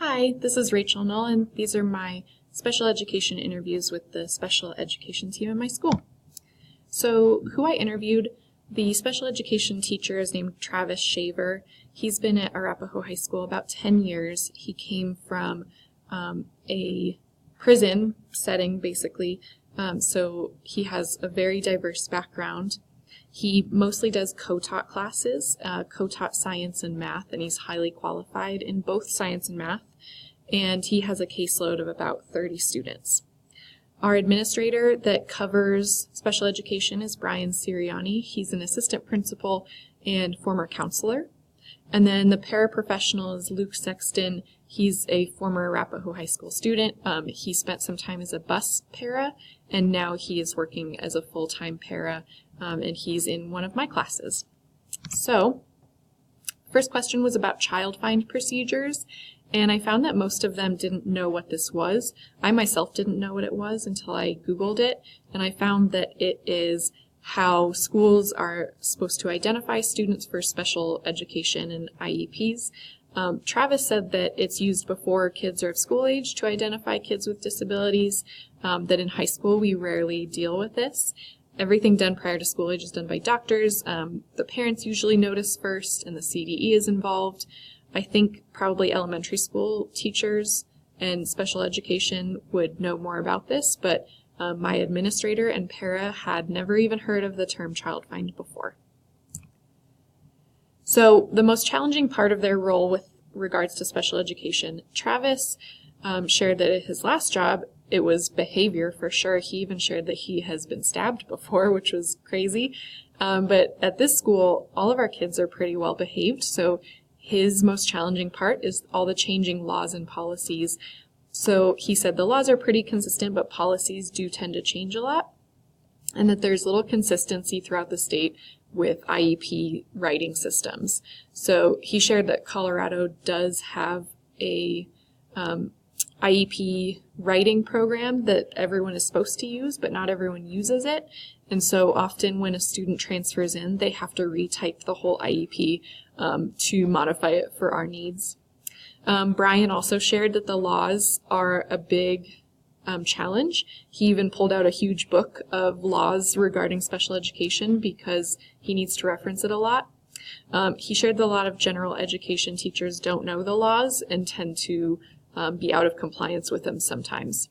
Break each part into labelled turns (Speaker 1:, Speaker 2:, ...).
Speaker 1: Hi, this is Rachel Null, and these are my special education interviews with the special education team in my school. So, who I interviewed, the special education teacher is named Travis Shaver. He's been at Arapahoe High School about 10 years. He came from a prison setting, basically, so he has a very diverse background. He mostly does co-taught classes, co-taught science and math, and he's highly qualified in both science and math, and he has a caseload of about 30 students. Our administrator that covers special education is Brian Sirianni. He's an assistant principal and former counselor. And then the paraprofessional is Luke Sexton. He's a former Arapahoe High School student. He spent some time as a bus para, and now he is working as a full-time para, and he's in one of my classes. So, first question was about child find procedures, and I found that most of them didn't know what this was. I myself didn't know what it was until I Googled it, and I found that it is how schools are supposed to identify students for special education and IEPs. Travis said that it's used before kids are of school age to identify kids with disabilities, that in high school we rarely deal with this. Everything done prior to school age is done by doctors. The parents usually notice first, and the CDE is involved. I think probably elementary school teachers and special education would know more about this, but my administrator and para had never even heard of the term child find before. So the most challenging part of their role with regards to special education, Travis shared that at his last job, it was behavior for sure. He even shared that he has been stabbed before, which was crazy. But at this school, all of our kids are pretty well behaved, so his most challenging part is all the changing laws and policies. So he said the laws are pretty consistent, but policies do tend to change a lot, and that there's little consistency throughout the state with IEP writing systems. So he shared that Colorado does have a IEP writing program that everyone is supposed to use, but not everyone uses it. And so often when a student transfers in, they have to retype the whole IEP to modify it for our needs. Brian also shared that the laws are a big challenge. He even pulled out a huge book of laws regarding special education because he needs to reference it a lot. He shared that a lot of general education teachers don't know the laws and tend to be out of compliance with them sometimes.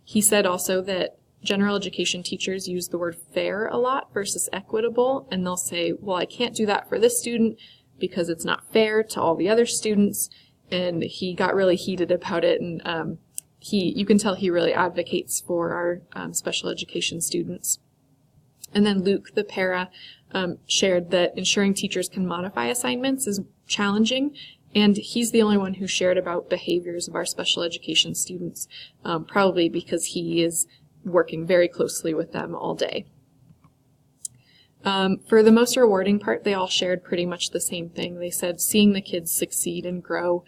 Speaker 1: He said also that general education teachers use the word fair a lot versus equitable, and they'll say, well, I can't do that for this student because it's not fair to all the other students, and he got really heated about it, and you can tell he really advocates for our special education students. And then Luke, the para, shared that ensuring teachers can modify assignments is challenging, and he's the only one who shared about behaviors of our special education students, probably because he is working very closely with them all day. For the most rewarding part, they all shared pretty much the same thing. They said seeing the kids succeed and grow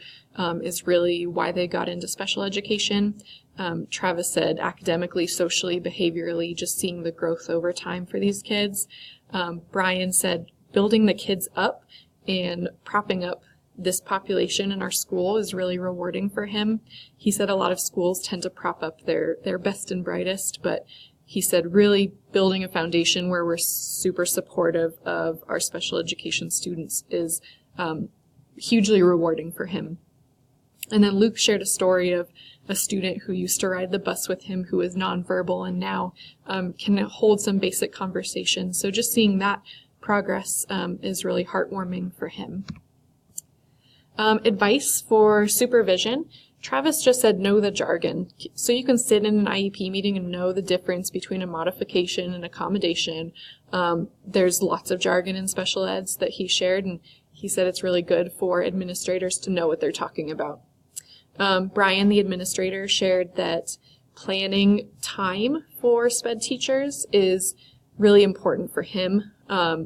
Speaker 1: is really why they got into special education. Travis said academically, socially, behaviorally, just seeing the growth over time for these kids. Brian said building the kids up and propping up this population in our school is really rewarding for him. He said a lot of schools tend to prop up their best and brightest, but he said really building a foundation where we're super supportive of our special education students is hugely rewarding for him. And then Luke shared a story of a student who used to ride the bus with him who is nonverbal and now can hold some basic conversation. So just seeing that progress is really heartwarming for him. Advice for supervision. Travis just said know the jargon. So you can sit in an IEP meeting and know the difference between a modification and accommodation. There's lots of jargon in special eds that he shared, and he said it's really good for administrators to know what they're talking about. Brian, the administrator, shared that planning time for SPED teachers is really important for him,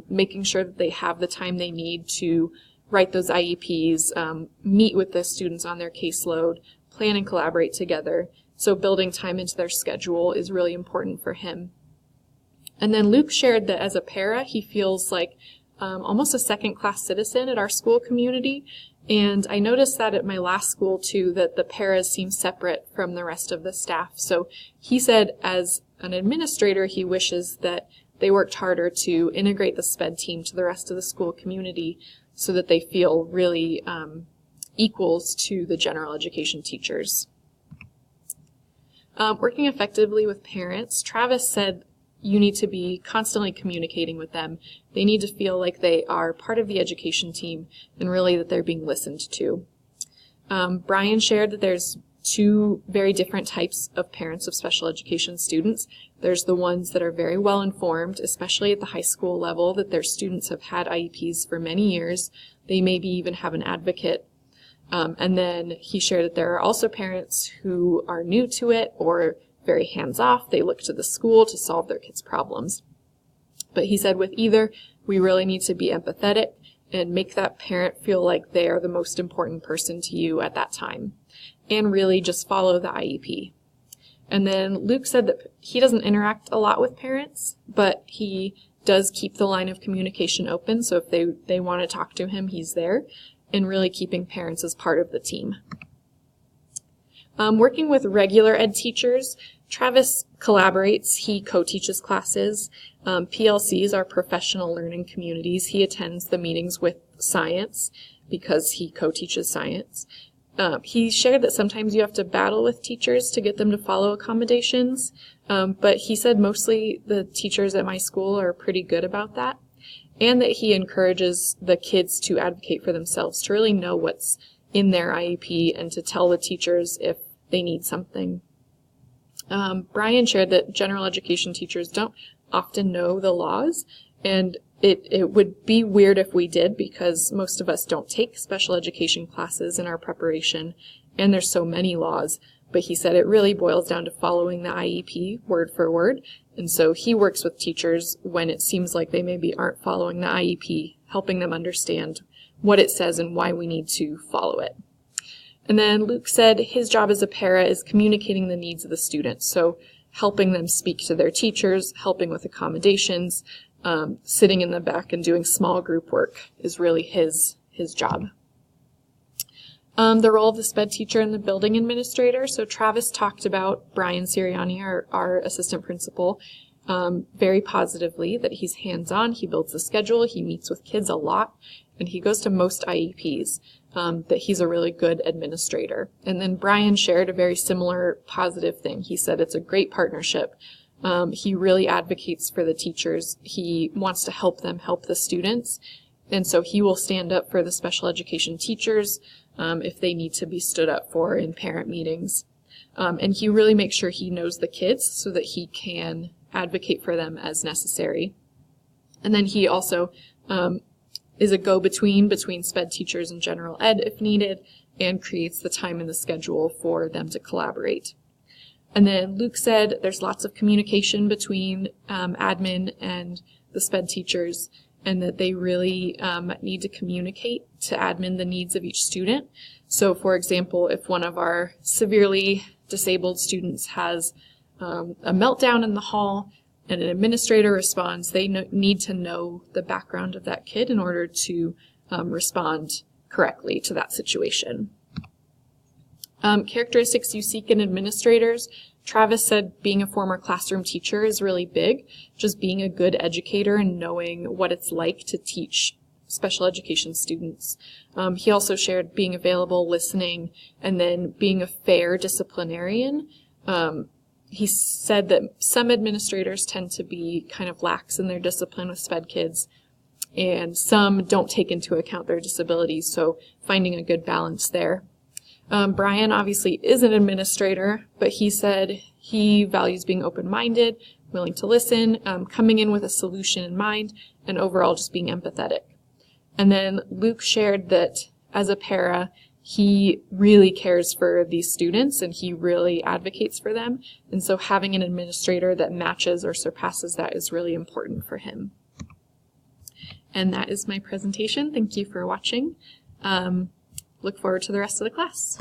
Speaker 1: making sure that they have the time they need to write those IEPs, meet with the students on their caseload, plan and collaborate together. So building time into their schedule is really important for him. And then Luke shared that as a para, he feels like almost a second-class citizen at our school community, And I noticed that at my last school too, that the paras seem separate from the rest of the staff. So he said as an administrator, he wishes that they worked harder to integrate the SPED team to the rest of the school community so that they feel really equals to the general education teachers. Working effectively with parents, Travis said you need to be constantly communicating with them. They need to feel like they are part of the education team and really that they're being listened to. Brian shared that there's two very different types of parents of special education students. There's the ones that are very well informed, especially at the high school level, that their students have had IEPs for many years. They maybe even have an advocate. And then he shared that there are also parents who are new to it or very hands-off. They look to the school to solve their kids' problems. But he said with either, we really need to be empathetic and make that parent feel like they are the most important person to you at that time, and really just follow the IEP. And then Luke said that he doesn't interact a lot with parents, but he does keep the line of communication open, so if they want to talk to him, he's there, and really keeping parents as part of the team. Working with regular ed teachers, Travis collaborates. He co-teaches classes. PLCs are professional learning communities. He attends the meetings with science because he co-teaches science. He shared that sometimes you have to battle with teachers to get them to follow accommodations, but he said mostly the teachers at my school are pretty good about that, and that he encourages the kids to advocate for themselves, to really know what's in their IEP and to tell the teachers if they need something. Brian shared that general education teachers don't often know the laws, and it would be weird if we did because most of us don't take special education classes in our preparation, and there's so many laws. But he said it really boils down to following the IEP word for word, and so he works with teachers when it seems like they maybe aren't following the IEP, helping them understand what it says and why we need to follow it. And then Luke said his job as a para is communicating the needs of the students, so helping them speak to their teachers, helping with accommodations, sitting in the back and doing small group work is really his job. The role of the SPED teacher and the building administrator. So Travis talked about Brian Sirianni, our assistant principal, very positively, that he's hands-on, he builds the schedule, he meets with kids a lot, and he goes to most IEPs, that he's a really good administrator. And then Brian shared a very similar positive thing. He said it's a great partnership. He really advocates for the teachers. He wants to help them help the students. And so he will stand up for the special education teachers if they need to be stood up for in parent meetings. And he really makes sure he knows the kids so that he can advocate for them as necessary. And then he also is a go-between between SPED teachers and general ed if needed, and creates the time in the schedule for them to collaborate. And then Luke said there's lots of communication between admin and the SPED teachers, and that they really need to communicate to admin the needs of each student. So for example, if one of our severely disabled students has a meltdown in the hall and an administrator responds, they need to know the background of that kid in order to respond correctly to that situation. Characteristics you seek in administrators. Travis said being a former classroom teacher is really big, just being a good educator and knowing what it's like to teach special education students. He also shared being available, listening, and then being a fair disciplinarian. He said that some administrators tend to be kind of lax in their discipline with SPED kids, and some don't take into account their disabilities, so finding a good balance there. Brian obviously is an administrator, but he said he values being open-minded, willing to listen, coming in with a solution in mind, and overall just being empathetic. And then Luke shared that as a para, he really cares for these students and he really advocates for them. And so having an administrator that matches or surpasses that is really important for him. And that is my presentation. Thank you for watching. Look forward to the rest of the class.